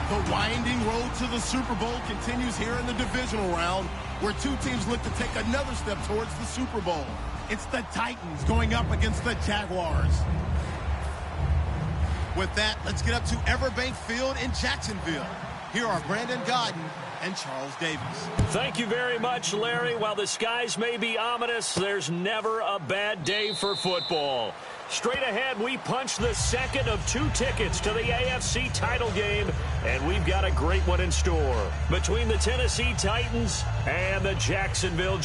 The winding road to the Super Bowl continues here in the divisional round, where two teams look to take another step towards the Super Bowl. It's the Titans going up against the Jaguars. With that, let's get up to Everbank Field in Jacksonville. Here are Brandon Godden and Charles Davis. Thank you very much, Larry. While the skies may be ominous, there's never a bad day for football. Straight ahead, we punch the second of 2 tickets to the AFC title game, and we've got a great one in store between the Tennessee Titans and the Jacksonville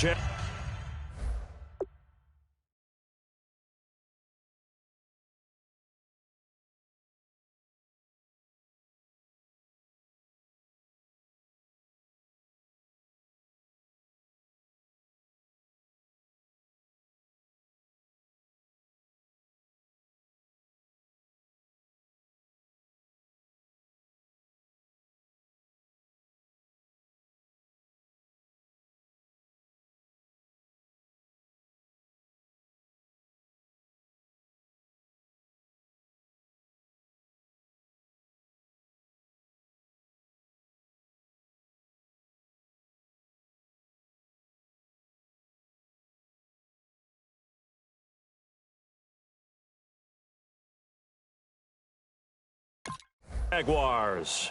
Jaguars.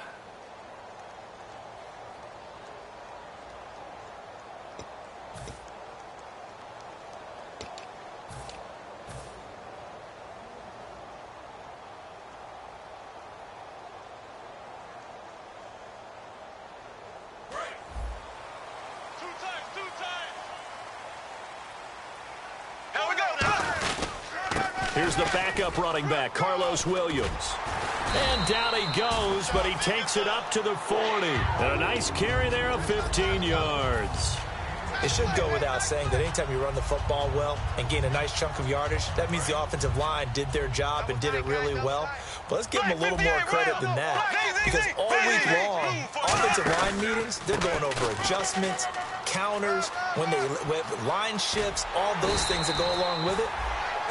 Here's the backup running back, Carlos Williams. And down he goes, but he takes it up to the 40. And a nice carry there of 15 yards. It should go without saying that anytime you run the football well and gain a nice chunk of yardage, that means the offensive line did their job and did it really well. But let's give them a little more credit than that, because all week long, offensive line meetings, they're going over adjustments, counters, when line shifts, all those things that go along with it.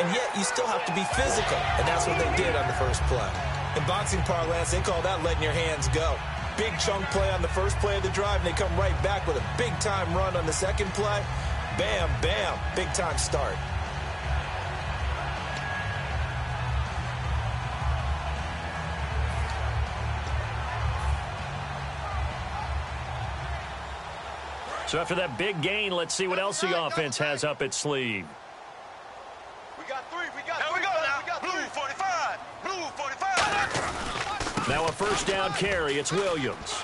And yet you still have to be physical, and that's what they did on the first play. In boxing parlance, they call that letting your hands go. Big chunk play on the first play of the drive, and they come right back with a big-time run on the second play. Bam, bam, big-time start. So after that big gain, let's see what else the offense has up its sleeve. Now a first down carry. It's Williams.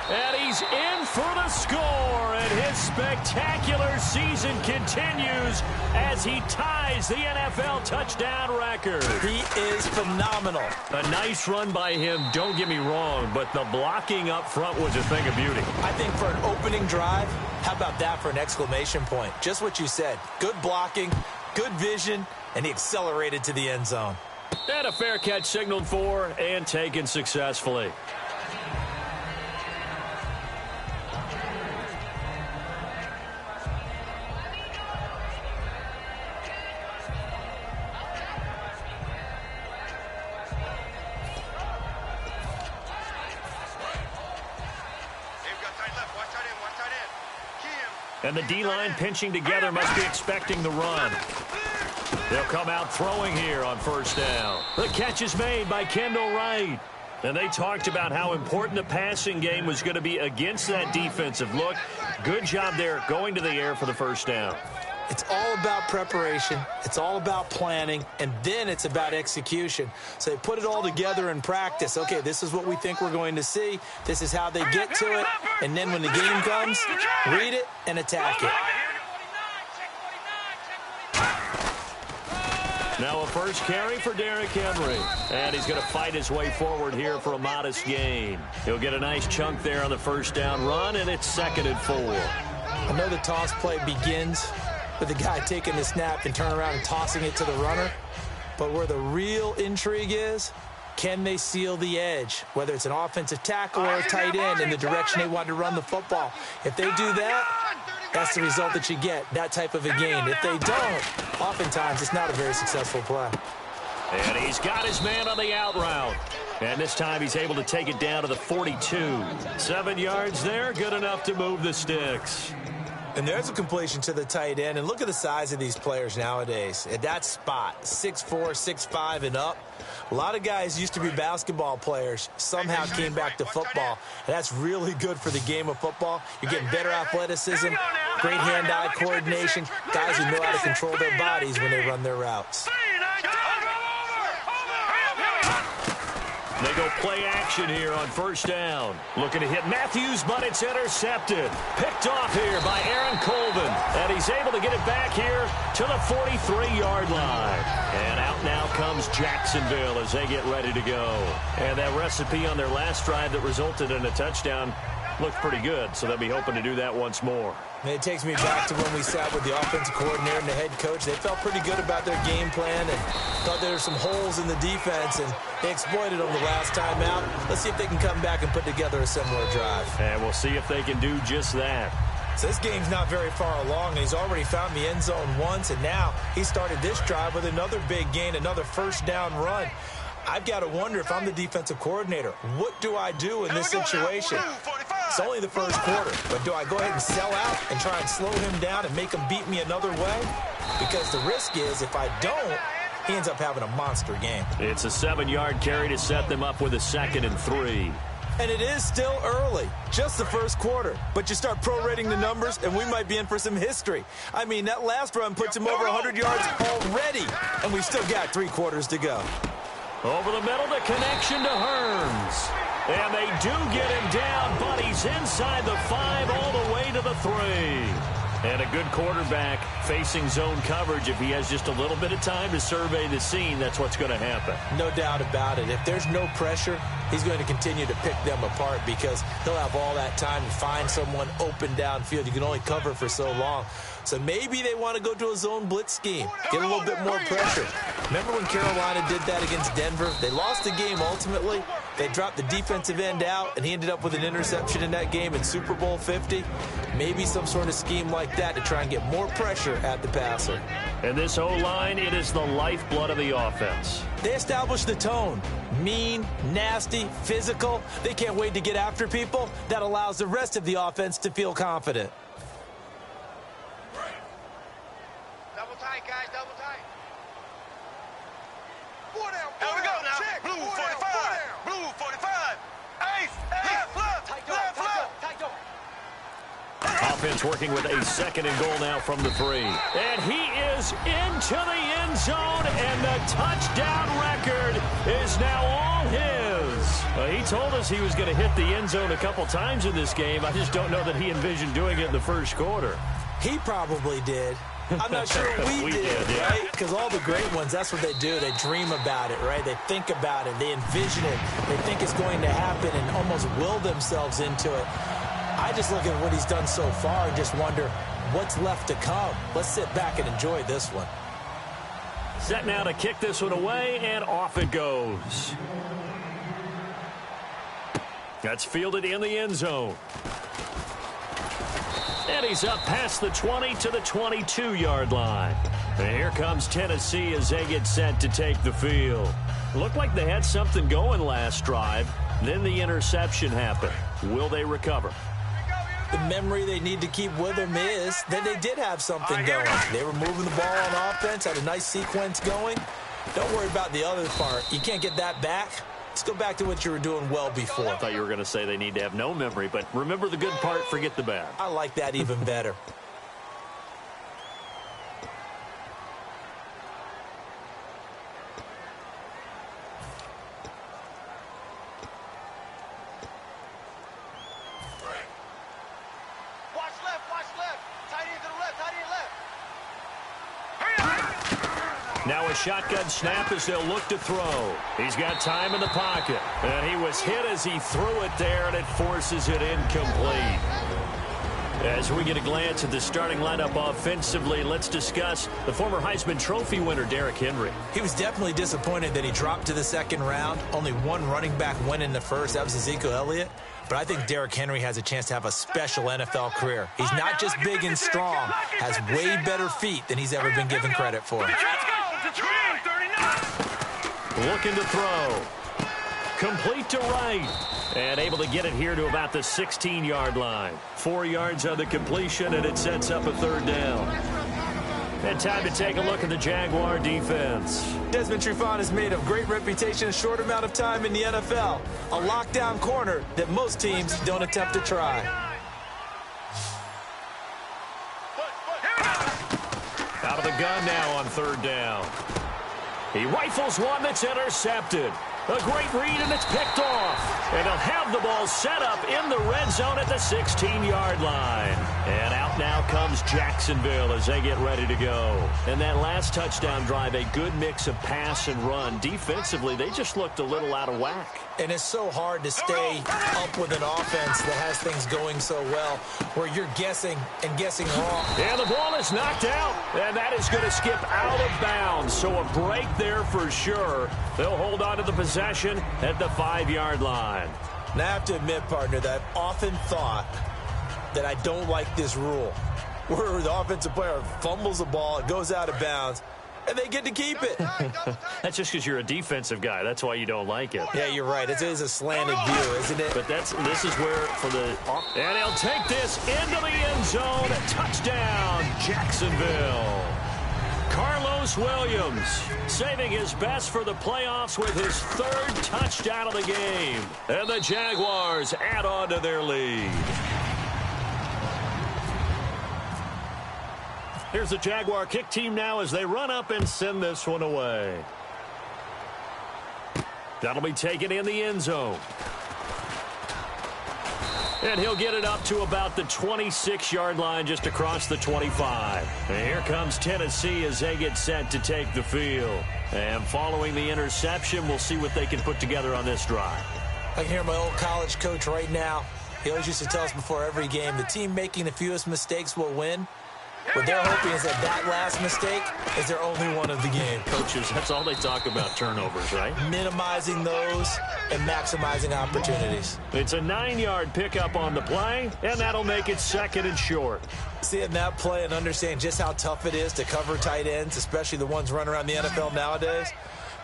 And he's in for the score. And his spectacular season continues as he ties the NFL touchdown record. He is phenomenal. A nice run by him, don't get me wrong, but the blocking up front was a thing of beauty. I think for an opening drive, how about that for an exclamation point? Just what you said. Good blocking, good vision, and he accelerated to the end zone. And a fair catch signaled for and taken successfully. And the D-line pinching together must be expecting the run. They'll come out throwing here on first down. The catch is made by Kendall Wright. And they talked about how important the passing game was going to be against that defensive look. Good job there going to the air for the first down. It's all about preparation. It's all about planning. And then it's about execution. So they put it all together in practice. Okay, this is what we think we're going to see. This is how they get to it. And then when the game comes, read it and attack it. Now a first carry for Derrick Henry. And he's going to fight his way forward here for a modest gain. He'll get a nice chunk there on the first down run, and it's 2nd and 4. I know the toss play begins with the guy taking the snap and turning around and tossing it to the runner. But where the real intrigue is, can they seal the edge? Whether it's an offensive tackle or a tight end in the direction they want to run the football. If they do that, that's the result that you get, that type of a gain. If they don't, oftentimes it's not a very successful play. And he's got his man on the out route. And this time he's able to take it down to the 42. 7 yards there, good enough to move the sticks. And there's a completion to the tight end. And look at the size of these players nowadays. At that spot, 6'4", 6'5", and up. A lot of guys used to be basketball players, somehow came back to football. And that's really good for the game of football. You're getting better athleticism, great hand-eye coordination, guys who know how to control their bodies when they run their routes. They go play action here on first down. Looking to hit Matthews, but it's intercepted. Picked off here by Aaron Colvin. And he's able to get it back here to the 43-yard line. And out now comes Jacksonville as they get ready to go. And that recipe on their last drive that resulted in a touchdown looked pretty good, so they'll be hoping to do that once more. And it takes me back to when we sat with the offensive coordinator and the head coach. They felt pretty good about their game plan and thought there were some holes in the defense, and they exploited them the last time out. Let's see if they can come back and put together a similar drive. And we'll see if they can do just that. So this game's not very far along, and he's already found the end zone once, and now he started this drive with another big gain, another first down run. I've got to wonder if I'm the defensive coordinator. What do I do in this situation? It's only the first quarter, but do I go ahead and sell out and try and slow him down and make him beat me another way? Because the risk is if I don't, he ends up having a monster game. It's a 7-yard carry to set them up with a 2nd and 3. And it is still early, just the first quarter. But you start prorating the numbers, and we might be in for some history. I mean, that last run puts him over 100 yards already, and we've still got 3 quarters to go. Over the middle, the connection to Hearns. And they do get him down, but he's inside the 5 all the way to the 3. And a good quarterback facing zone coverage. If he has just a little bit of time to survey the scene, that's what's going to happen. No doubt about it. If there's no pressure, he's going to continue to pick them apart because he'll have all that time to find someone open downfield. You can only cover for so long. So maybe they want to go to a zone blitz scheme, get a little bit more pressure. Remember when Carolina did that against Denver? They lost the game ultimately. They dropped the defensive end out, and he ended up with an interception in that game in Super Bowl 50. Maybe some sort of scheme like that to try and get more pressure at the passer. And this O-line, it is the lifeblood of the offense. They established the tone. Mean, nasty, physical. They can't wait to get after people. That allows the rest of the offense to feel confident. Double tight, guys, double tight. Here we go now. Blue 45. Blue 45. Ace. Left. Offense working with a 2nd and goal now from the 3. And he is into the end zone, and the touchdown record is now all his. He told us he was going to hit the end zone a couple times in this game. I just don't know that he envisioned doing it in the first quarter. He probably did. I'm not sure we did, yeah. right? Because all the great ones, that's what they do. They dream about it, right? They think about it. They envision it. They think it's going to happen and almost will themselves into it. I just look at what he's done so far and just wonder what's left to come. Let's sit back and enjoy this one. Set now to kick this one away, and off it goes. That's fielded in the end zone. And he's up past the 20 to the 22-yard line. And here comes Tennessee as they get set to take the field. Looked like they had something going last drive. Then the interception happened. Will they recover? The memory they need to keep with them is that they did have something going. They were moving the ball on offense, had a nice sequence going. Don't worry about the other part. You can't get that back. Let's go back to what you were doing well before. I thought you were going to say they need to have no memory, but remember the good part, forget the bad. I like that even better. Now a shotgun snap as they'll look to throw. He's got time in the pocket. And he was hit as he threw it there, and it forces it incomplete. As we get a glance at the starting lineup offensively, let's discuss the former Heisman Trophy winner, Derrick Henry. He was definitely disappointed that he dropped to the second round. Only one running back went in the first. That was Ezekiel Elliott. But I think Derrick Henry has a chance to have a special NFL career. He's not just big and strong, has way better feet than he's ever been given credit for. Looking to throw. Complete to right. And able to get it here to about the 16-yard line. 4 yards on the completion, and it sets up a 3rd down. And time to take a look at the Jaguar defense. Desmond Trufant has made a great reputation in a short amount of time in the NFL. A lockdown corner that most teams don't attempt to try. Out of the gun now on 3rd down. He rifles one that's intercepted. A great read, and it's picked off. And he'll have the ball set up in the red zone at the 16-yard line. And out now comes Jacksonville as they get ready to go. And that last touchdown drive, a good mix of pass and run. Defensively, they just looked a little out of whack. And it's so hard to stay up with an offense that has things going so well, where you're guessing and guessing wrong. And the ball is knocked out, and that is going to skip out of bounds. So a break there for sure. They'll hold on to the possession at the 5-yard line. And I have to admit, partner, that I've often thought that I don't like this rule, where the offensive player fumbles the ball, it goes out of bounds, and they get to keep it. That's just because you're a defensive guy. That's why you don't like it. Yeah, you're right. It is a slanted view, isn't it? But this is where for the and he'll take this into the end zone. Touchdown, Jacksonville. Carlos Williams saving his best for the playoffs with his 3rd touchdown of the game. And the Jaguars add on to their lead. Here's the Jaguar kick team now as they run up and send this one away. That'll be taken in the end zone. And he'll get it up to about the 26-yard line, just across the 25. And here comes Tennessee as they get set to take the field. And following the interception, we'll see what they can put together on this drive. I can hear my old college coach right now. He always used to tell us before every game, the team making the fewest mistakes will win. What they're hoping is that last mistake is their only one of the game. Coaches, that's all they talk about, turnovers, right? Minimizing those and maximizing opportunities. It's a 9-yard pickup on the play, and that'll make it 2nd and short. Seeing that play and understand just how tough it is to cover tight ends, especially the ones running around the NFL nowadays,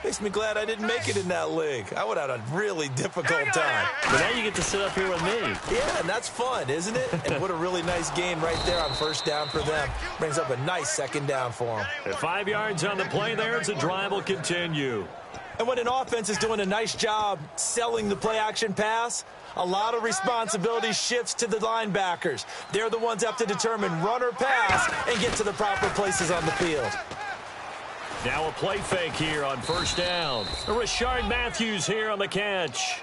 makes me glad I didn't make it in that league. I would have had a really difficult time. But now you get to sit up here with me. Yeah, and that's fun, isn't it? And what a really nice gain right there on 1st down for them. Brings up a nice 2nd down for them. At 5 yards on the play there as the drive will continue. And when an offense is doing a nice job selling the play-action pass, a lot of responsibility shifts to the linebackers. They're the ones that have to determine run or pass and get to the proper places on the field. Now a play fake here on 1st down. Rashard Matthews here on the catch.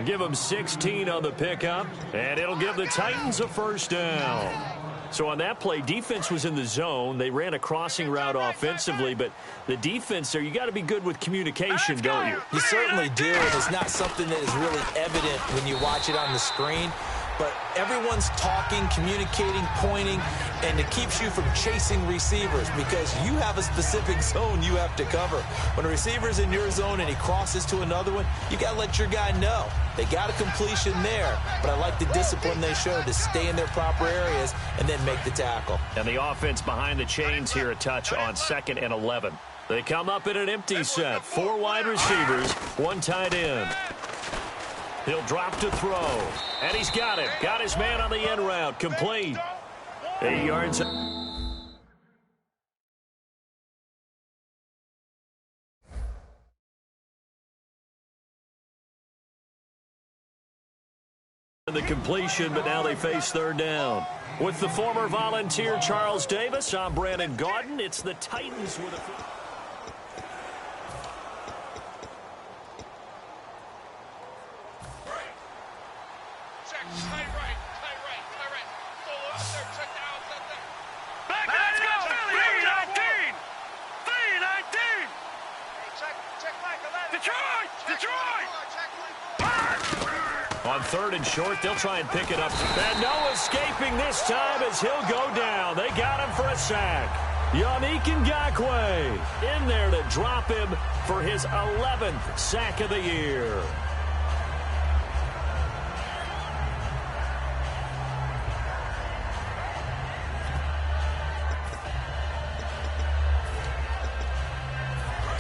Give him 16 on the pickup, and it'll give the Titans a 1st down. So on that play, defense was in the zone. They ran a crossing route offensively, but the defense there, you got to be good with communication, don't you? You certainly do, and it's not something that is really evident when you watch it on the screen. But everyone's talking, communicating, pointing, and it keeps you from chasing receivers because you have a specific zone you have to cover. When a receiver's in your zone and he crosses to another one, you got to let your guy know. They got a completion there, but I like the discipline they showed to stay in their proper areas and then make the tackle. And the offense behind the chains here a touch on 2nd and 11. They come up in an empty set. 4 wide receivers, 1 tight end. He'll drop to throw. And he's got it. Got his man on the end route. Complete. 8 yards. The completion, but now they face 3rd down. With the former Volunteer Charles Davis, I'm Brandon Gaudin. It's the Titans with a... On 3rd and short, they'll try and pick it up. And no escaping this time as he'll go down. They got him for a sack. Yannick Ngakoue in there to drop him for his 11th sack of the year.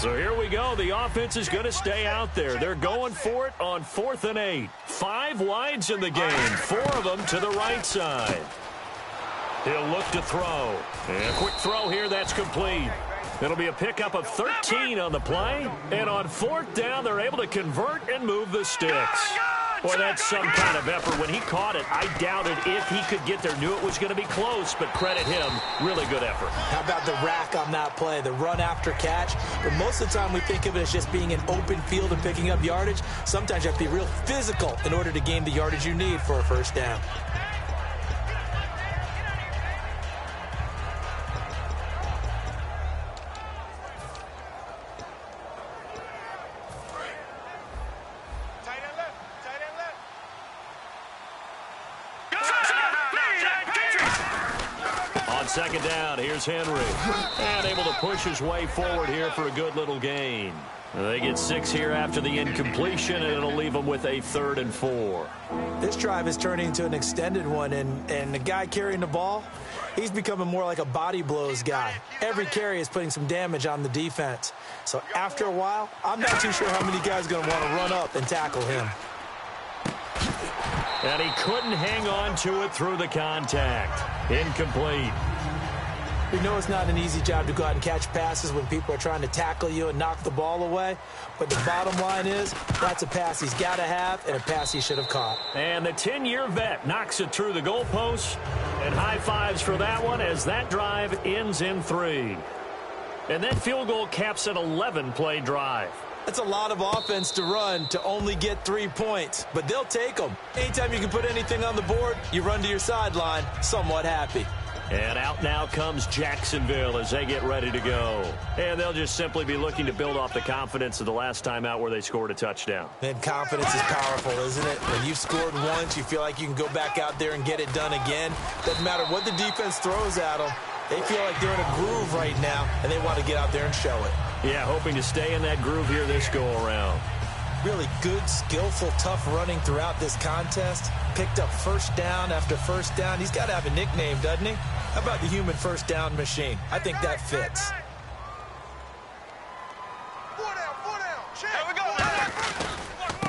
So here we go. The offense is going to stay out there. They're going for it on 4th and 8. 5 wides in the game, 4 of them to the right side. He'll look to throw. And a quick throw here, that's complete. It'll be a pickup of 13 on the play. And on 4th down, they're able to convert and move the sticks. Boy, that's some kind of effort. When he caught it, I doubted if he could get there. Knew it was going to be close, but credit him. Really good effort. How about the rack on that play, the run after catch? But most of the time we think of it as just being an open field and picking up yardage. Sometimes you have to be real physical in order to gain the yardage you need for a first down. Second down, here's Henry. And able to push his way forward here for a good little gain. They get 6 here after the incompletion, and it'll leave them with a 3rd and 4. This drive is turning into an extended one, and the guy carrying the ball, he's becoming more like a body blows guy. Every carry is putting some damage on the defense. So after a while, I'm not too sure how many guys are going to want to run up and tackle him. And he couldn't hang on to it through the contact. Incomplete. We know it's not an easy job to go out and catch passes when people are trying to tackle you and knock the ball away. But the bottom line is, that's a pass he's got to have and a pass he should have caught. And the 10-year vet knocks it through the goalpost. And high fives for that one as that drive ends in 3. And that field goal caps an 11-play drive. That's a lot of offense to run to only get 3 points, but they'll take them. Anytime you can put anything on the board, you run to your sideline somewhat happy. And out now comes Jacksonville as they get ready to go. And they'll just simply be looking to build off the confidence of the last time out where they scored a touchdown. And confidence is powerful, isn't it? When you've scored once, you feel like you can go back out there and get it done again. Doesn't matter what the defense throws at them. They feel like they're in a groove right now, and they want to get out there and show it. Yeah, hoping to stay in that groove here this go-around. Really good, skillful, tough running throughout this contest. Picked up first down after first down. He's got to have a nickname, doesn't he? How about the human first down machine? I think that fits.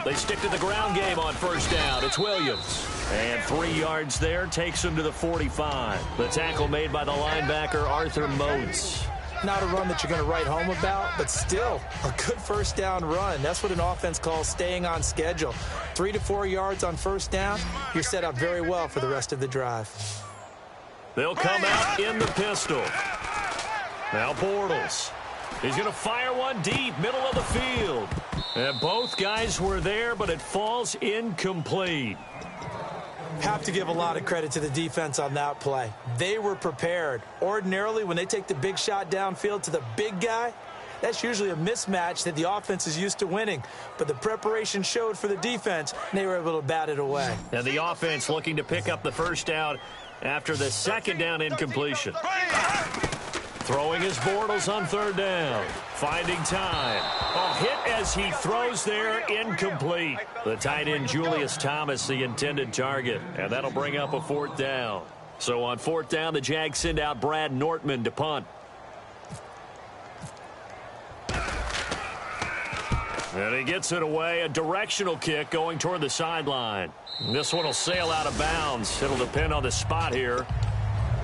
They stick to the ground game on first down. It's Williams. And 3 yards there takes him to the 45. The tackle made by the linebacker, Arthur Motes. Not a run that you're going to write home about, but still a good first down run. That's what an offense calls staying on schedule. 3 to 4 yards on first down, you're set up very well for the rest of the drive. They'll come out in the pistol. Now Bortles. He's going to fire one deep, middle of the field. And both guys were there, but it falls incomplete. Have to give a lot of credit to the defense on that play. They were prepared. Ordinarily, when they take the big shot downfield to the big guy, that's usually a mismatch that the offense is used to winning. But the preparation showed for the defense, and they were able to bat it away. And the offense looking to pick up the first down after the second down incompletion. Throwing his Bortles on third down. Finding time. A hit as he throws there, incomplete. The tight end Julius Thomas, the intended target. And that'll bring up a fourth down. So on fourth down, the Jags send out Brad Nortman to punt. And he gets it away. A directional kick going toward the sideline. This one will sail out of bounds. It'll depend on the spot here.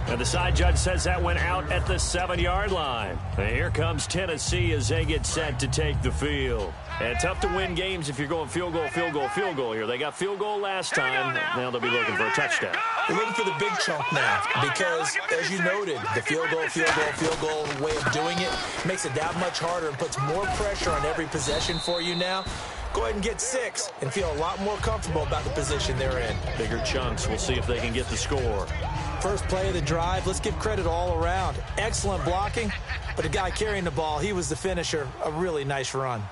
And the side judge says that went out at the 7-yard line. And here comes Tennessee as they get set to take the field. And tough to win games if you're going field goal, field goal, field goal here. They got field goal last time. Now they'll be looking for a touchdown. They're looking for the big chunk now because, as you noted, the field goal way of doing it makes it that much harder and puts more pressure on every possession for you now. Go ahead and get 6 and feel a lot more comfortable about the position they're in. Bigger chunks. We'll see if they can get the score. First play of the drive, let's give credit all around. Excellent blocking, but the guy carrying the ball, he was the finisher. A really nice run.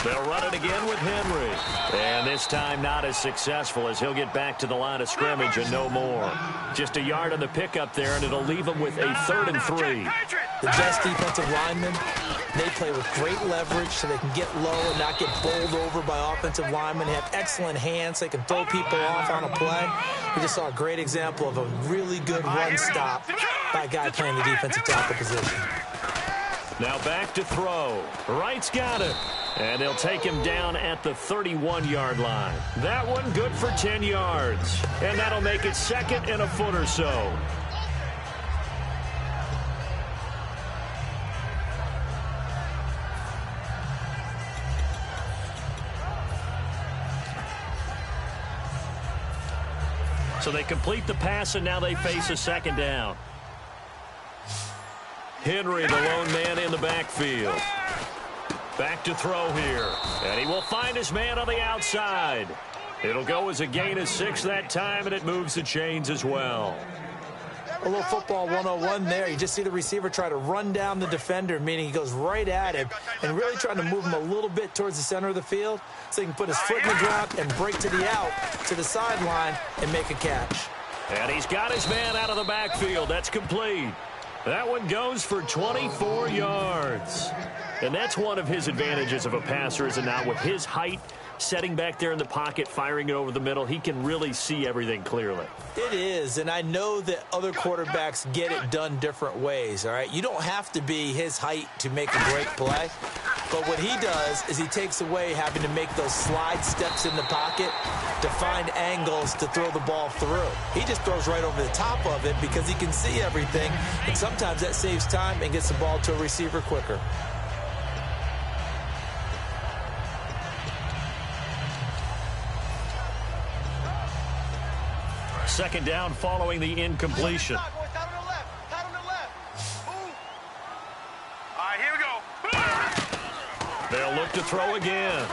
They'll run it again with Henry. And this time not as successful as he'll get back to the line of scrimmage and no more. Just a yard on the pickup there, and it'll leave him with a 3rd and 3. The best defensive linemen, they play with great leverage so they can get low and not get bowled over by offensive linemen. They have excellent hands. They can throw people off on a play. We just saw a great example of a really good run stop by a guy playing the defensive tackle position. Now back to throw. Wright's got it. And they'll take him down at the 31-yard line. That one good for 10 yards. And that'll make it 2nd and a foot or so. So they complete the pass, and now they face a 2nd down. Henry, the lone man in the backfield. Back to throw here. And he will find his man on the outside. It'll go as a gain of 6 that time, and it moves the chains as well. A little football 101 there. You just see the receiver try to run down the defender, meaning he goes right at him and really trying to move him a little bit towards the center of the field so he can put his foot in the ground and break to the out, to the sideline, and make a catch. And he's got his man out of the backfield. That's complete. That one goes for 24 yards. And that's one of his advantages of a passer, is it not? With his height, setting back there in the pocket, firing it over the middle, he can really see everything clearly. It is, and I know that other quarterbacks get it done different ways, all right? You don't have to be his height to make a great play. But what he does is he takes away having to make those slide steps in the pocket to find angles to throw the ball through. He just throws right over the top of it because he can see everything, and sometimes that saves time and gets the ball to a receiver quicker. Second down following the incompletion. All right, here we go. They'll look to throw again.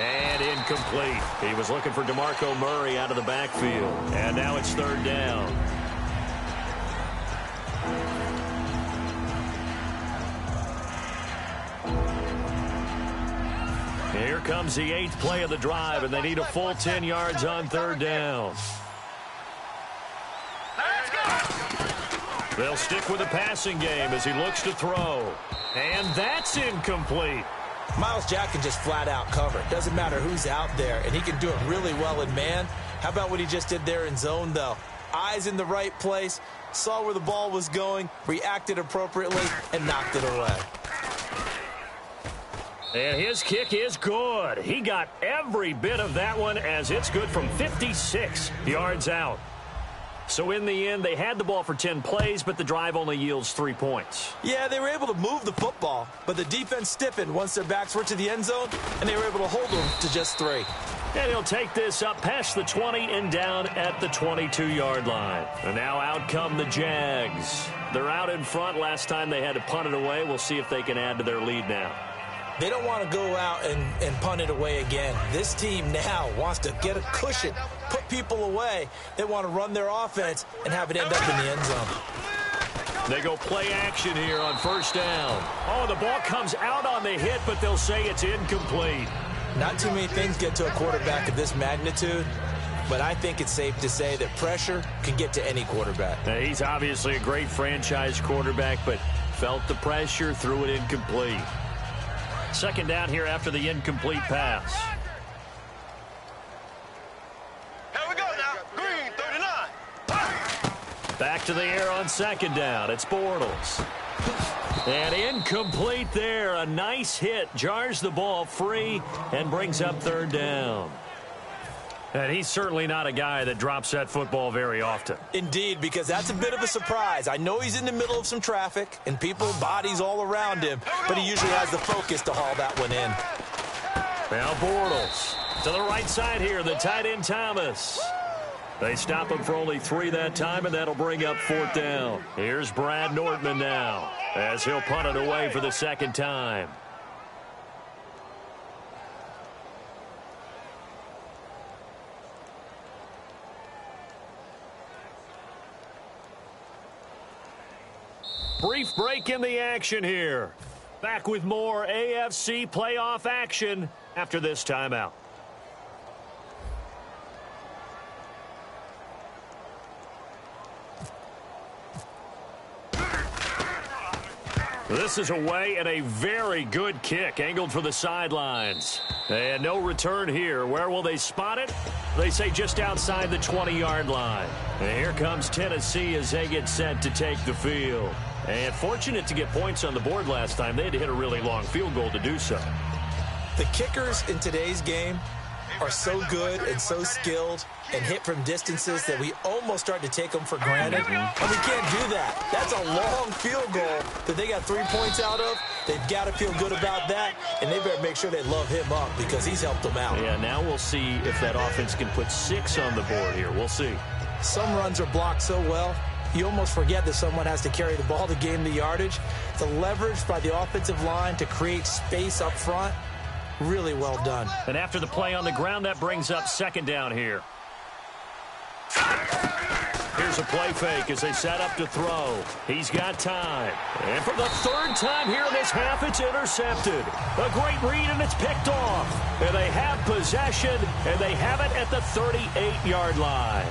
And incomplete. He was looking for DeMarco Murray out of the backfield. And now it's 3rd down. Here comes the 8th play of the drive, and they need a full 10 yards on 3rd down. They'll stick with the passing game as he looks to throw. And that's incomplete. Myles Jack can just flat out cover. Doesn't matter who's out there, and he can do it really well in man. How about what he just did there in zone, though? Eyes in the right place, saw where the ball was going, reacted appropriately, and knocked it away. And his kick is good. He got every bit of that one, as it's good from 56 yards out. So in the end, they had the ball for 10 plays, but the drive only yields 3 points. Yeah, they were able to move the football, but the defense stiffened once their backs were to the end zone, and they were able to hold them to just 3. And he'll take this up past the 20 and down at the 22-yard line. And now out come the Jags. They're out in front. Last time they had to punt it away. We'll see if they can add to their lead now. They don't want to go out and punt it away again. This team now wants to get a cushion, put people away. They want to run their offense and have it end up in the end zone. They go play action here on 1st down. Oh, the ball comes out on the hit, but they'll say it's incomplete. Not too many things get to a quarterback of this magnitude, but I think it's safe to say that pressure can get to any quarterback. Now, he's obviously a great franchise quarterback, but felt the pressure, threw it incomplete. 2nd down here after the incomplete pass. Here we go now. Green, 39. Back to the air on 2nd down. It's Bortles. And incomplete there. A nice hit. Jars the ball free and brings up 3rd down. And he's certainly not a guy that drops that football very often. Indeed, because that's a bit of a surprise. I know he's in the middle of some traffic and people, bodies all around him, but he usually has the focus to haul that one in. Now Bortles to the right side here, the tight end Thomas. They stop him for only 3 that time, and that'll bring up 4th down. Here's Brad Nortman now as he'll punt it away for the 2nd time. Brief break in the action here. Back with more AFC playoff action after this timeout. This is away and a very good kick angled for the sidelines. And no return here. Where will they spot it? They say just outside the 20-yard line. And here comes Tennessee as they get set to take the field. And fortunate to get points on the board last time. They had to hit a really long field goal to do so. The kickers in today's game are so good and so skilled and hit from distances that we almost start to take them for granted. And we can't do that. That's a long field goal that they got 3 points out of. They've got to feel good about that, and they better make sure they love him up because he's helped them out. Yeah, now we'll see if that offense can put 6 on the board here. We'll see. Some runs are blocked so well, you almost forget that someone has to carry the ball to gain the yardage. The leverage by the offensive line to create space up front, really well done. And after the play on the ground, that brings up second down here. Here's a play fake as they set up to throw. He's got time. And for the third time here in this half, it's intercepted. A great read, and it's picked off. And they have possession, and they have it at the 38-yard line.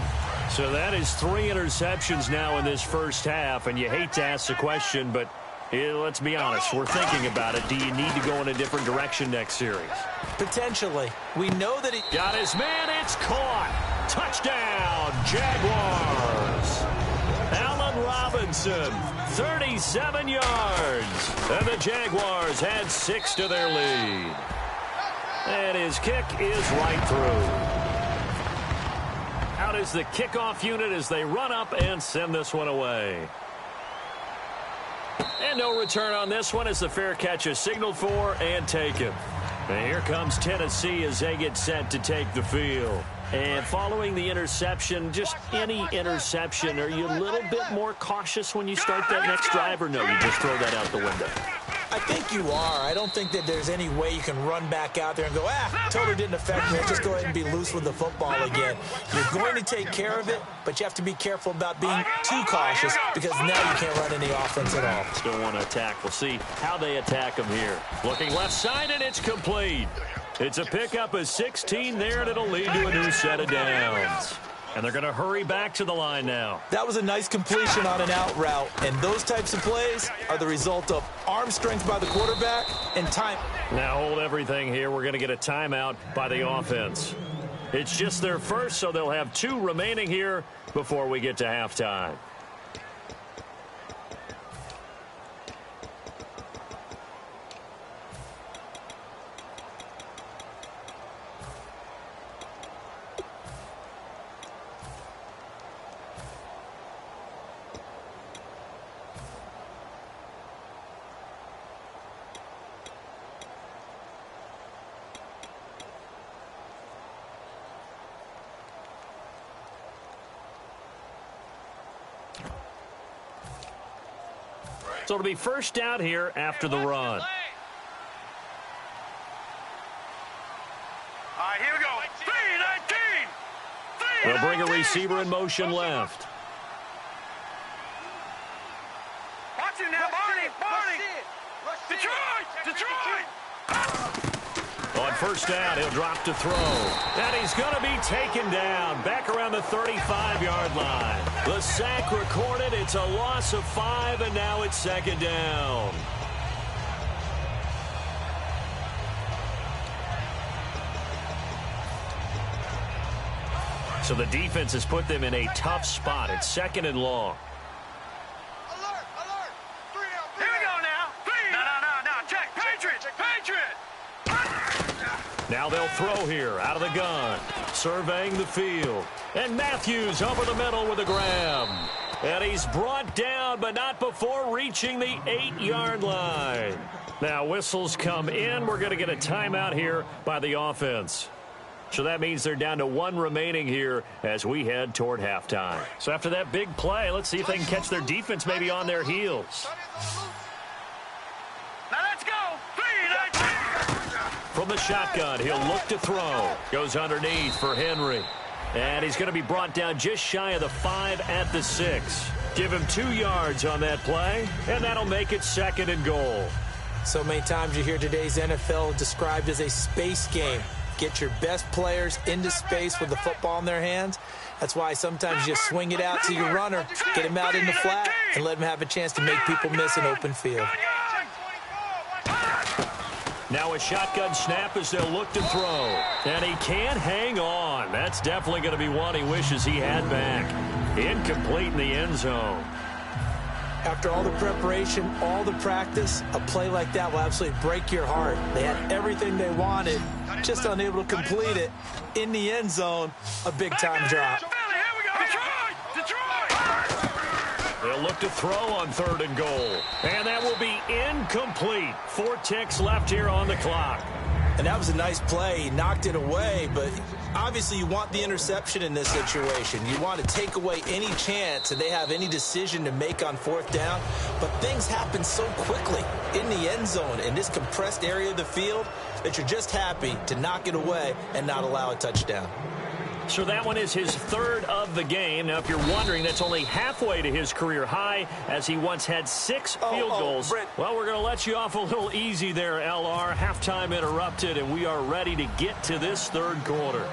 So that is 3 interceptions now in this first half, and you hate to ask the question, but let's be honest, we're thinking about it. Do you need to go in a different direction next series? Potentially. We know that he got his man. It's caught. Touchdown, Jaguars. Allen Robinson, 37 yards. And the Jaguars add 6 to their lead. And his kick is right through. Out is the kickoff unit as they run up and send this one away. And no return on this one as the fair catch is signaled for and taken. And here comes Tennessee as they get set to take the field. And following the interception, just any interception, are you a little bit more cautious when you start that next drive, or no, you just throw that out the window? I think you are. I don't think that there's any way you can run back out there and go, totally didn't affect me. Just go ahead and be loose with the football again. You're going to take care of it, but you have to be careful about being too cautious because now you can't run any offense at all. Still want to attack. We'll see how they attack him here. Looking left side, and it's complete. It's a pickup of 16 there, and it'll lead to a new set of downs. And they're going to hurry back to the line now. That was a nice completion on an out route, and those types of plays are the result of arm strength by the quarterback and time. Now hold everything here. We're going to get a timeout by the offense. It's just their first, so they'll have 2 remaining here before we get to halftime. So it'll be first down here after the run. All right, here we go. 3-19. They'll bring a receiver in motion left. Watch him now, Barney. Detroit. On first down, he'll drop to throw. And he's going to be taken down back around the 35-yard line. The sack recorded. It's a loss of 5, and now it's second down. So the defense has put them in a tough spot. It's second and long. Alert. 3 down. Here we go now. 3. No. Check. Patriot. Now they'll throw here out of the gun. Surveying the field. And Matthews over the middle with a grab. And he's brought down, but not before reaching the 8-yard line. Now whistles come in. We're going to get a timeout here by the offense. So that means they're down to 1 remaining here as we head toward halftime. So after that big play, let's see if they can catch their defense maybe on their heels. Now let's go. 3-19. From the shotgun, he'll look to throw. Goes underneath for Henry. And he's going to be brought down just shy of the 5 at the 6. Give him 2 yards on that play, and that'll make it second and goal. So many times you hear today's NFL described as a space game. Get your best players into space with the football in their hands. That's why sometimes you just swing it out to your runner, get him out in the flat, and let him have a chance to make people miss an open field. Now a shotgun snap as they'll look to throw. And he can't hang on. That's definitely going to be one he wishes he had back. Incomplete in the end zone. After all the preparation, all the practice, a play like that will absolutely break your heart. They had everything they wanted, just unable to complete it. In the end zone, a big-time drop. They'll look to throw on 3rd and goal. And that will be incomplete. 4 ticks left here on the clock. And that was a nice play. He knocked it away, but obviously you want the interception in this situation. You want to take away any chance that they have any decision to make on 4th down. But things happen so quickly in the end zone in this compressed area of the field that you're just happy to knock it away and not allow a touchdown. So that one is his 3rd of the game. Now, if you're wondering, that's only halfway to his career high, as he once had 6 field goals. Brent. Well, we're going to let you off a little easy there, LR. Halftime interrupted, and we are ready to get to this 3rd quarter.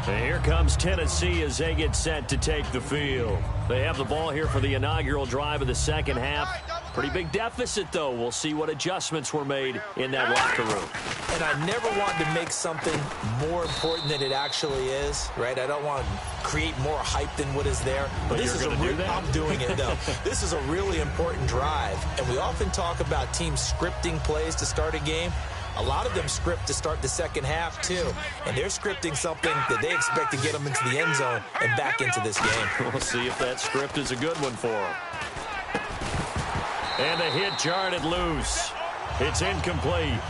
And here comes Tennessee as they get set to take the field. They have the ball here for the inaugural drive of the second half. Pretty big deficit, though. We'll see what adjustments were made in that locker room. And I never want to make something more important than it actually is, right? I don't want to create more hype than what is there. But this is I'm doing it, though. This is a really important drive. And we often talk about teams scripting plays to start a game. A lot of them script to start the second half, too. And they're scripting something that they expect to get them into the end zone and back into this game. We'll see if that script is a good one for them. And the hit jarred it loose. It's incomplete.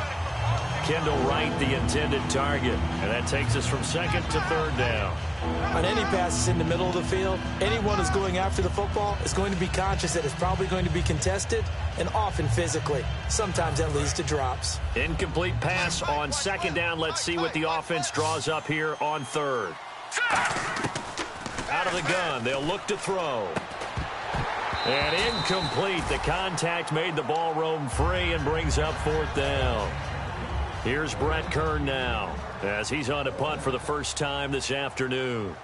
Kendall Wright, the intended target. And that takes us from 2nd to 3rd down. On any passes in the middle of the field, anyone who's going after the football is going to be conscious that it's probably going to be contested and often physically. Sometimes that leads to drops. Incomplete pass on 2nd down. Let's see what the offense draws up here on 3rd. Out of the gun. They'll look to throw. And incomplete. The contact made the ball roam free and brings up 4th down. Here's Brett Kern now as he's on to punt for the first time this afternoon.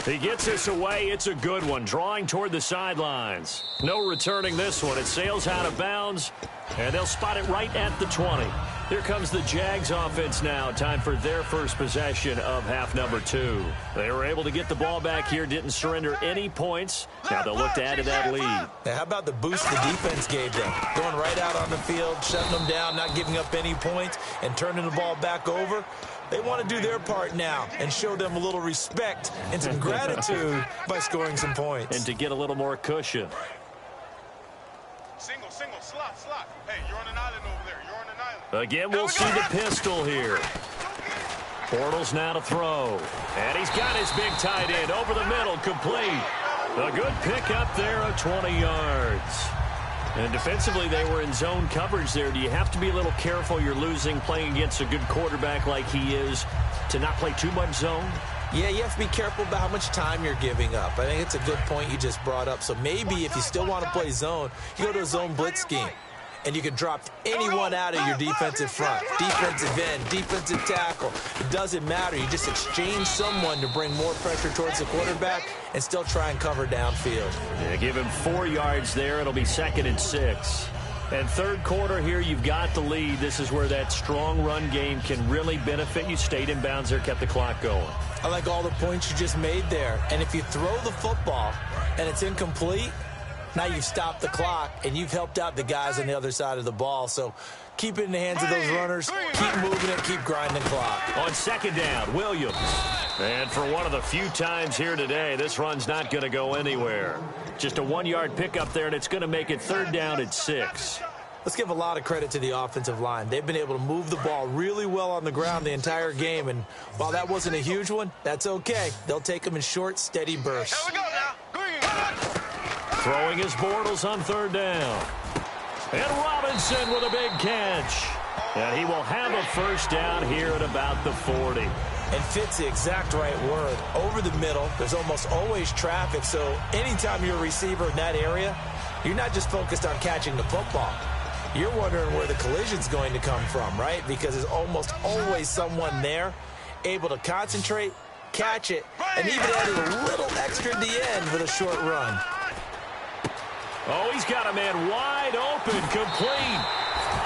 He gets this away. It's a good one. Drawing toward the sidelines. No returning this one. It sails out of bounds, and they'll spot it right at the 20. Here comes the Jags offense now. Time for their first possession of half number 2. They were able to get the ball back here, didn't surrender any points. Now they'll look to add to that lead. Now, how about the boost the defense gave them? Going right out on the field, shutting them down, not giving up any points, and turning the ball back over. They want to do their part now and show them a little respect and some gratitude by scoring some points. And to get a little more cushion. Single, slot. Hey, you're on an island over there. You're on an island. Again, we'll see the pistol here. Bortles now to throw. And he's got his big tight end over the middle, complete. A good pick up there of 20 yards. And defensively, they were in zone coverage there. Do you have to be a little careful? You're losing, playing against a good quarterback like he is, to not play too much zone? Yeah, you have to be careful about how much time you're giving up. I think it's a good point you just brought up. So maybe if you still want to play zone, you go to a zone blitz scheme. And you can drop anyone out of your defensive front. Defensive end, defensive tackle. It doesn't matter. You just exchange someone to bring more pressure towards the quarterback and still try and cover downfield. Yeah, give him 4 yards there. It'll be 2nd and 6. And 3rd quarter here, you've got the lead. This is where that strong run game can really benefit you. Stayed in bounds there, kept the clock going. I like all the points you just made there. And if you throw the football and it's incomplete, now you've stopped the clock, and you've helped out the guys on the other side of the ball. So keep it in the hands of those runners. Keep moving it. Keep grinding the clock. On 2nd down, Williams. And for one of the few times here today, this run's not going to go anywhere. Just a 1-yard pickup there, and it's going to make it 3rd down at 6. Let's give a lot of credit to the offensive line. They've been able to move the ball really well on the ground the entire game. And while that wasn't a huge one, that's okay. They'll take them in short, steady bursts. Here we go now. Throwing his Bortles on 3rd down. And Robinson with a big catch. And he will have a first down here at about the 40. And fits the exact right word. Over the middle, there's almost always traffic, so anytime you're a receiver in that area, you're not just focused on catching the football. You're wondering where the collision's going to come from, right? Because there's almost always someone there able to concentrate, catch it, and even add a little extra at the end with a short run. Oh, he's got a man wide open, complete.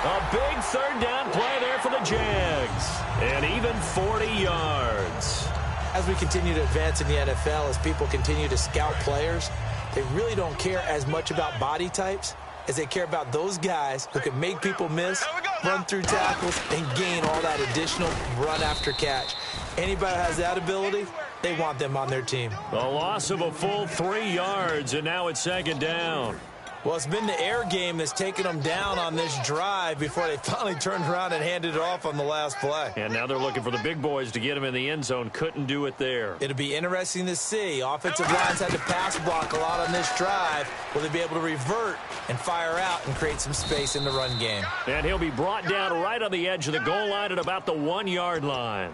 A big third down play there for the Jags. And even 40 yards. As we continue to advance in the NFL, as people continue to scout players, they really don't care as much about body types as they care about those guys who can make people miss, run through tackles, and gain all that additional run after catch. Anybody who has that ability, they want them on their team. A loss of a full 3 yards, and now it's second down. Well, it's been the air game that's taken them down on this drive before they finally turned around and handed it off on the last play. And now they're looking for the big boys to get him in the end zone. Couldn't do it there. It'll be interesting to see. Offensive lines had to pass block a lot on this drive. Will they be able to revert and fire out and create some space in the run game? And he'll be brought down right on the edge of the goal line at about the 1 yard line.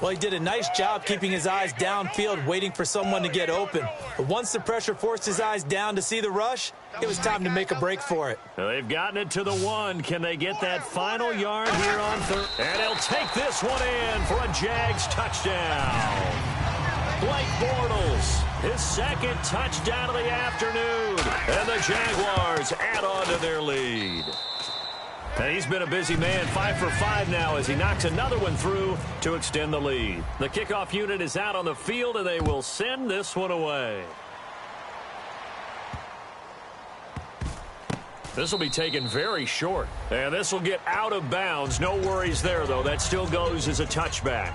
Well, he did a nice job keeping his eyes downfield, waiting for someone to get open. But once the pressure forced his eyes down to see the rush, it was time to make a break for it. They've gotten it to the 1. Can they get that final yard here on third? And he'll take this one in for a Jags touchdown. Blake Bortles, his second touchdown of the afternoon. And the Jaguars add on to their lead. And he's been a busy man, 5 for 5 now as he knocks another one through to extend the lead. The kickoff unit is out on the field, and they will send this one away. This will be taken very short. And this will get out of bounds. No worries there, though. That still goes as a touchback.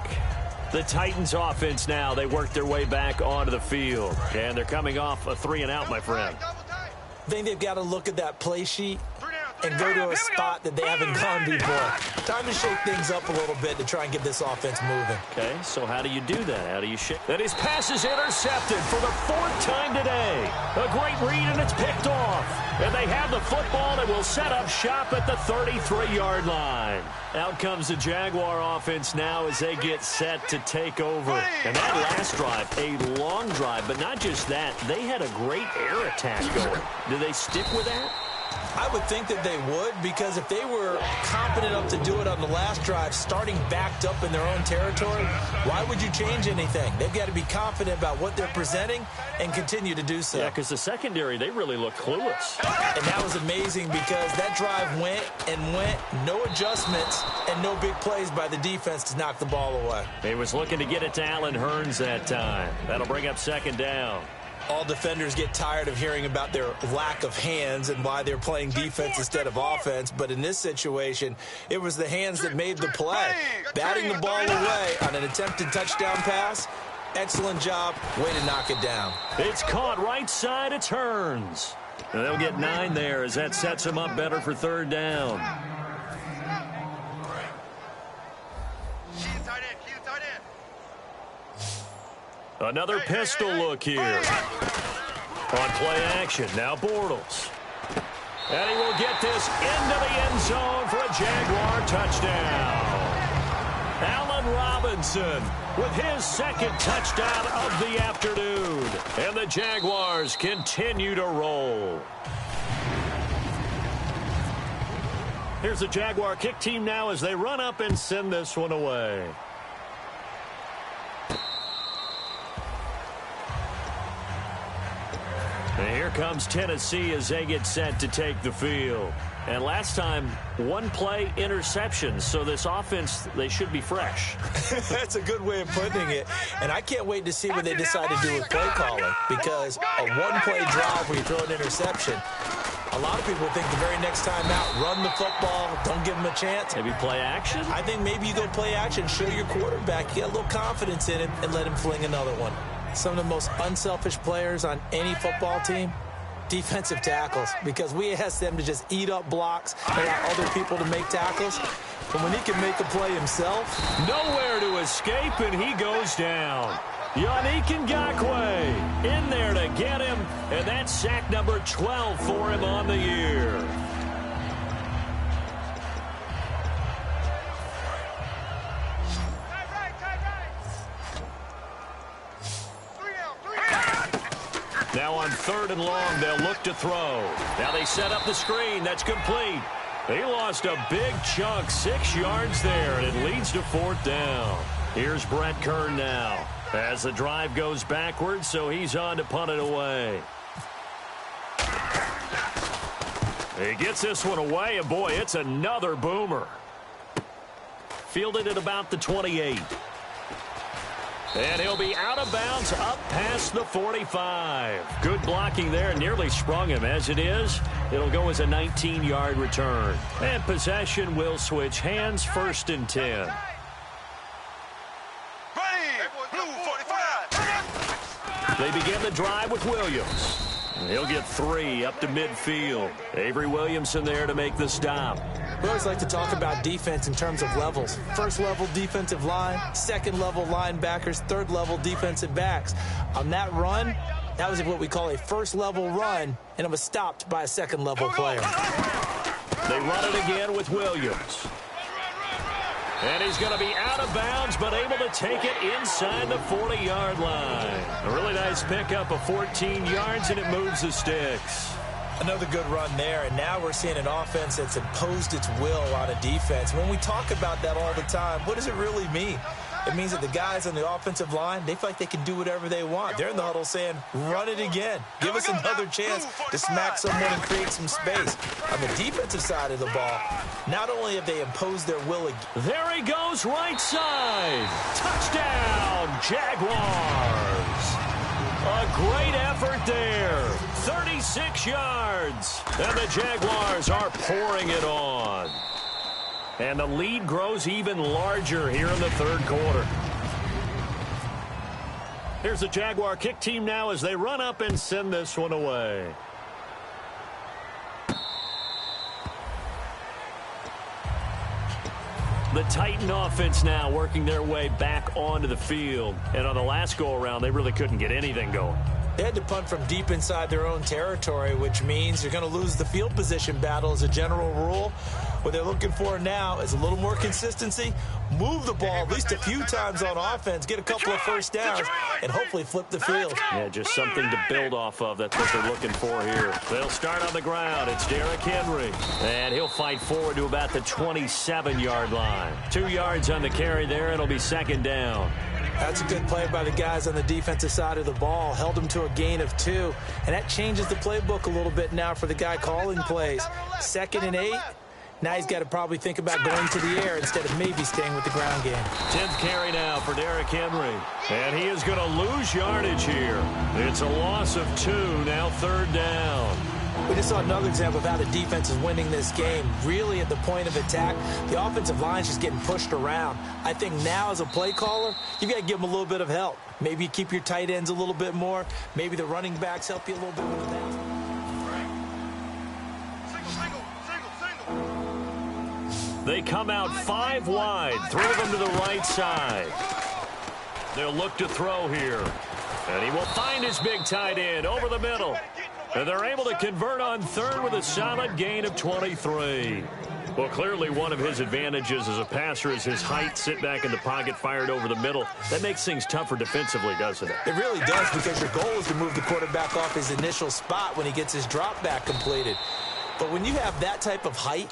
The Titans offense now, they work their way back onto the field. And they're coming off a 3 and out, my friend. I think they've got to look at that play sheet and go to a spot that they haven't gone before. Time to shake things up a little bit to try and get this offense moving. Okay, so how do you do that? How do you shake? And his pass is intercepted for the 4th time today. A great read, and it's picked off. And they have the football and will set up shop at the 33-yard line. Out comes the Jaguar offense now as they get set to take over. And that last drive, a long drive, but not just that. They had a great air attack going. Do they stick with that? I would think that they would, because if they were confident enough to do it on the last drive, starting backed up in their own territory, why would you change anything? They've got to be confident about what they're presenting and continue to do so. Yeah, because the secondary, they really look clueless. And that was amazing because that drive went and went, no adjustments and no big plays by the defense to knock the ball away. He was looking to get it to Allen Hurns that time. That'll bring up second down. All defenders get tired of hearing about their lack of hands and why they're playing defense instead of offense. But in this situation, it was the hands that made the play. Batting the ball away on an attempted touchdown pass. Excellent job. Way to knock it down. It's caught right side. It's Hurns. And they'll get 9 there as that sets them up better for third down. Another pistol look here. On play action, now Bortles. And he will get this into the end zone for a Jaguar touchdown. Allen Robinson with his second touchdown of the afternoon. And the Jaguars continue to roll. Here's the Jaguar kick team now as they run up and send this one away. And here comes Tennessee as they get set to take the field. And last time, 1 play interception. So this offense, they should be fresh. That's a good way of putting it. And I can't wait to see what they decide to do with play calling. Because a 1-play drive where you throw an interception, a lot of people think the very next time out, run the football, don't give them a chance. Maybe play action? I think maybe you go play action, show your quarterback, get a little confidence in him, and let him fling another one. Some of the most unselfish players on any football team, defensive tackles, because we ask them to just eat up blocks and allow other people to make tackles. But when he can make a play himself, nowhere to escape, and he goes down. Yannick Ngakoue in there to get him, and that's sack number 12 for him on the year. Now on 3rd and long, they'll look to throw. Now they set up the screen. That's complete. They lost a big chunk, 6 yards there, and it leads to 4th down. Here's Brett Kern now as the drive goes backwards, so he's on to punt it away. He gets this one away, and boy, it's another boomer. Fielded at about the 28. And he'll be out of bounds up past the 45. Good blocking there. Nearly sprung him. As it is, it'll go as a 19-yard return. And possession will switch hands, 1st and 10. They begin the drive with Williams. He'll get 3 up to midfield. Avery Williamson there to make the stop. We always like to talk about defense in terms of levels. 1st level defensive line, 2nd level linebackers, 3rd level defensive backs. On that run, that was what we call a 1st level run, and it was stopped by a 2nd level player. They run it again with Williams. And he's going to be out of bounds, but able to take it inside the 40-yard line. A really nice pickup of 14 yards, and it moves the sticks. Another good run there, and now we're seeing an offense that's imposed its will on a defense. When we talk about that all the time, what does it really mean? It means that the guys on the offensive line, they feel like they can do whatever they want. They're in the huddle saying, run it again. Give us another chance to smack someone and create some space. On the defensive side of the ball, not only have they imposed their will again. There he goes, right side. Touchdown, Jaguars. A great effort there. 36 yards. And the Jaguars are pouring it on. And the lead grows even larger here in the 3rd quarter. Here's the Jaguar kick team now as they run up and send this one away. The Titan offense now working their way back onto the field. And on the last go-around, they really couldn't get anything going. They had to punt from deep inside their own territory, which means you're going to lose the field position battle as a general rule. What they're looking for now is a little more consistency, move the ball at least a few times on offense, get a couple of 1st downs, and hopefully flip the field. Yeah, just something to build off of. That's what they're looking for here. They'll start on the ground. It's Derrick Henry. And he'll fight forward to about the 27-yard line. 2 yards on the carry there. It'll be 2nd down. That's a good play by the guys on the defensive side of the ball. Held them to a gain of 2. And that changes the playbook a little bit now for the guy calling plays. 2nd and 8. Now he's got to probably think about going to the air instead of maybe staying with the ground game. 10th carry now for Derrick Henry. And he is going to lose yardage here. It's a loss of 2, now 3rd down. We just saw another example of how the defense is winning this game. Really at the point of attack, the offensive line is just getting pushed around. I think now as a play caller, you've got to give them a little bit of help. Maybe you keep your tight ends a little bit more. Maybe the running backs help you a little bit with that. They come out 5 wide, throw them to the right side. They'll look to throw here. And he will find his big tight end over the middle. And they're able to convert on 3rd with a solid gain of 23. Well, clearly one of his advantages as a passer is his height. Sit back in the pocket, fired over the middle. That makes things tougher defensively, doesn't it? It really does, because your goal is to move the quarterback off his initial spot when he gets his drop back completed. But when you have that type of height,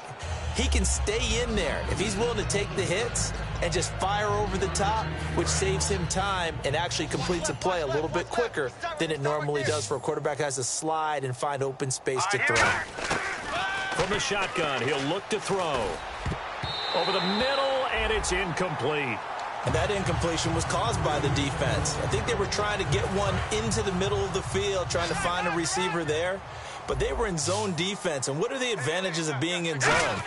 he can stay in there if he's willing to take the hits and just fire over the top, which saves him time and actually completes a play a little bit quicker than it normally does for a quarterback who has to slide and find open space to throw. From the shotgun, he'll look to throw. Over the middle, and it's incomplete. And that incompletion was caused by the defense. I think they were trying to get one into the middle of the field, trying to find a receiver there. But they were in zone defense. And what are the advantages of being in zone?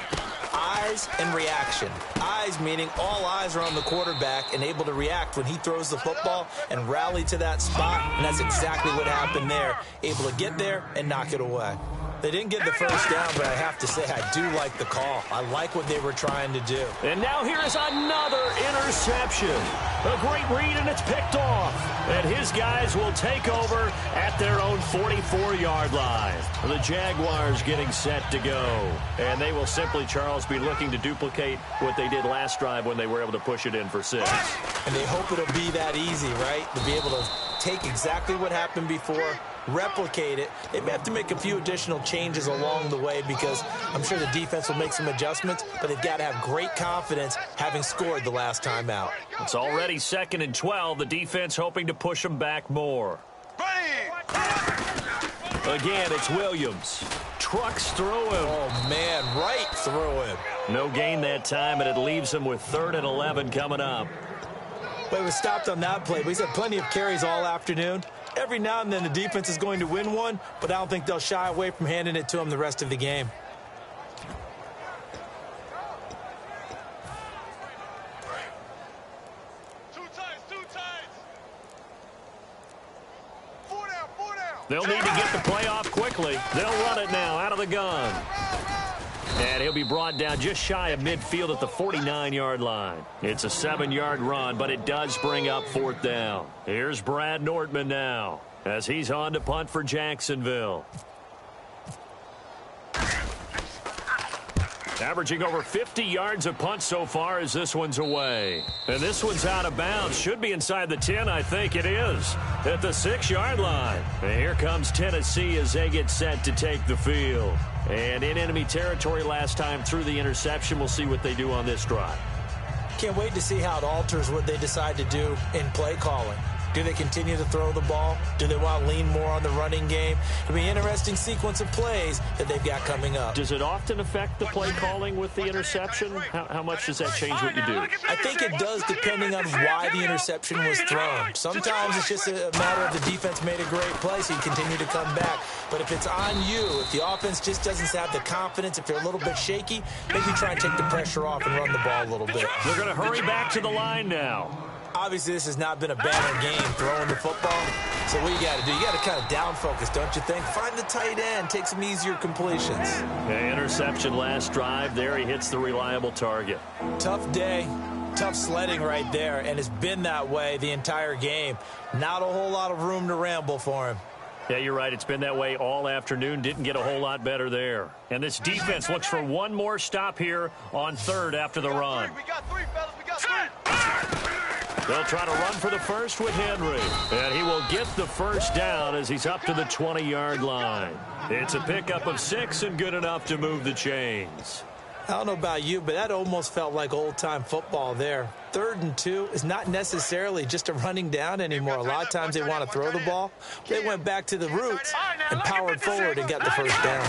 Eyes and reaction. Eyes meaning all eyes are on the quarterback and able to react when he throws the football and rally to that spot. And that's exactly what happened there. Able to get there and knock it away. They didn't get the 1st down, but I have to say I do like the call. I like what they were trying to do. And now here is another interception. A great read, and it's picked off. And his guys will take over at their own 44-yard line. The Jaguars getting set to go. And they will simply, Charles, be looking to duplicate what they did last drive when they were able to push it in for 6. And they hope it'll be that easy, right? To be able to take exactly what happened before, replicate it. They may have to make a few additional changes along the way because I'm sure the defense will make some adjustments, but they've got to have great confidence having scored the last time out. It's already 2nd and 12. The defense hoping to push them back more. Again, it's Williams. Trucks through him. Oh, man, right through him. No gain that time, and it leaves him with 3rd and 11 coming up. But he was stopped on that play. But he's had plenty of carries all afternoon. Every now and then the defense is going to win one, but I don't think they'll shy away from handing it to him the rest of the game. They'll need to get the play off quickly. They'll run it now out of the gun. And he'll be brought down just shy of midfield at the 49-yard line. It's a 7-yard run, but it does bring up 4th down. Here's Brad Nortman now as he's on to punt for Jacksonville. Averaging over 50 yards a punt so far as this one's away. And this one's out of bounds. Should be inside the 10, I think it is. At the 6-yard line. And here comes Tennessee as they get set to take the field. And in enemy territory last time through the interception. We'll see what they do on this drive. Can't wait to see how it alters what they decide to do in play calling. Do they continue to throw the ball? Do they want to lean more on the running game? It'll be an interesting sequence of plays that they've got coming up. Does it often affect the play calling with the interception? How much does that change what you do? I think it does depending on why the interception was thrown. Sometimes it's just a matter of the defense made a great play, so you continue to come back. But if it's on you, if the offense just doesn't have the confidence, if they're a little bit shaky, maybe try and take the pressure off and run the ball a little bit. They're going to hurry back to the line now. Obviously, this has not been a banner game throwing the football. So what you got to do, you got to kind of down focus, don't you think? Find the tight end, take some easier completions. Okay, interception last drive. There he hits the reliable target. Tough day, tough sledding right there, and it's been that way the entire game. Not a whole lot of room to ramble for him. Yeah, you're right. It's been that way all afternoon. Didn't get a whole lot better there. And this defense looks for one more stop here on 3rd after the run. We got 3, fellas. We got 3. They'll try to run for the first with Henry. And he will get the first down as he's up to the 20-yard line. It's a pickup of 6 and good enough to move the chains. I don't know about you, but that almost felt like old-time football there. 3rd and 2 is not necessarily just a running down anymore. A lot of times they want to throw the ball. They went back to the roots and powered forward and got the first down.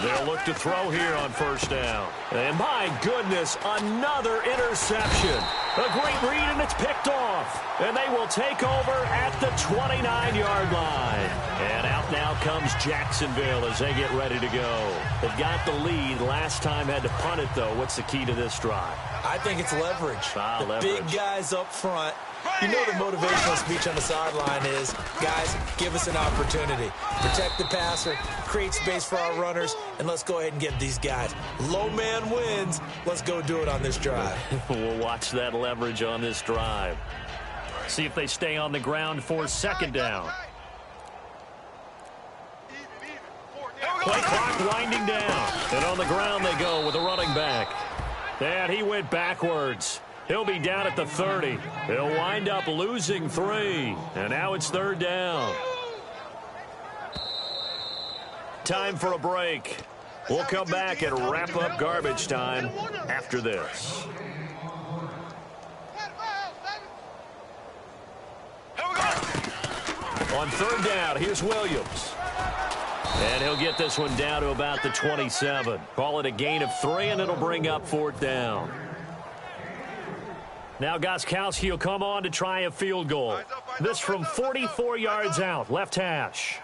They'll look to throw here on 1st down. And my goodness, another interception. A great read, and it's picked off. And they will take over at the 29-yard line. And out now comes Jacksonville as they get ready to go. They've got the lead. Last time had to punt it, though. What's the key to this drive? I think it's leverage. Leverage. Big guys up front. You know the motivational speech on the sideline is, guys, give us an opportunity. Protect the passer, create space for our runners, and let's go ahead and get these guys. Low man wins. Let's go do it on this drive. We'll watch that leverage on this drive. See if they stay on the ground for 2nd down. Play clock winding down. And on the ground they go with a running back. And he went backwards. He'll be down at the 30. He'll wind up losing 3. And now it's 3rd down. Time for a break. We'll come back and wrap up garbage time after this. On 3rd down, here's Williams. And he'll get this one down to about the 27. Call it a gain of 3, and it'll bring up 4th down. Now Gostkowski will come on to try a field goal. This from 44 yards out, left hash.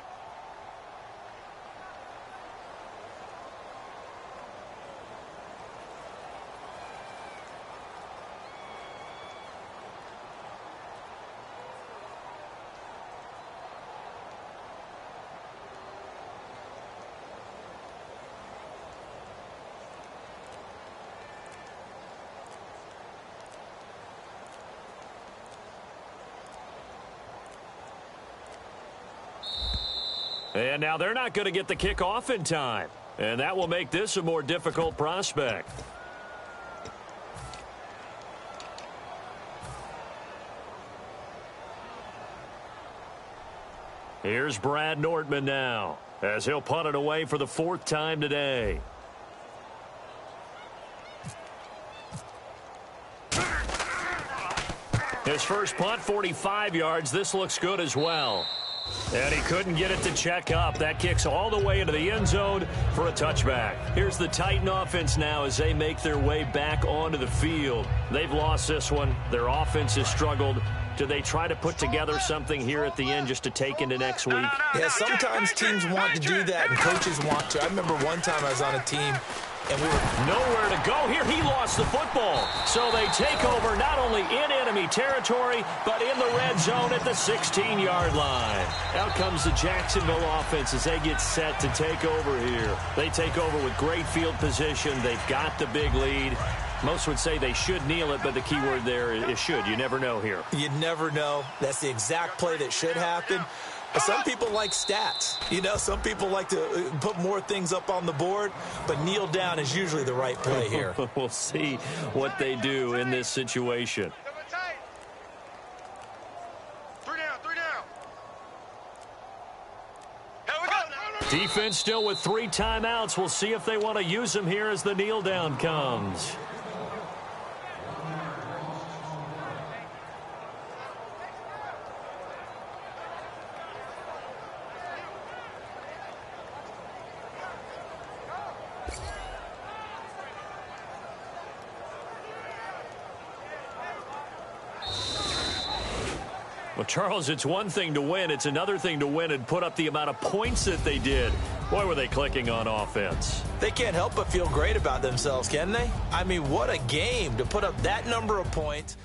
And now they're not going to get the kickoff in time. And that will make this a more difficult prospect. Here's Brad Nordman now, as he'll punt it away for the 4th time today. His first punt, 45 yards. This looks good as well. And he couldn't get it to check up. That kicks all the way into the end zone for a touchback. Here's the Titan offense now as they make their way back onto the field. They've lost this one. Their offense has struggled. Do they try to put together something here at the end just to take into next week? Yeah, sometimes teams want to do that and coaches want to. I remember one time I was on a team and we were nowhere to go here. He lost the football. So they take over not only in enemy territory, but in the red zone at the 16-yard line. Out comes the Jacksonville offense as they get set to take over here. They take over with great field position. They've got the big lead. Most would say they should kneel it, but the key word there is should. You never know here. You never know. That's the exact play that should happen. Some people like stats. You know, some people like to put more things up on the board, but kneel down is usually the right play here. We'll see what they do in this situation. 3 down. Defense still with 3 timeouts. We'll see if they want to use them here as the kneel down comes. Well, Charles, it's one thing to win. It's another thing to win and put up the amount of points that they did. Boy, were they clicking on offense. They can't help but feel great about themselves, can they? I mean, what a game to put up that number of points.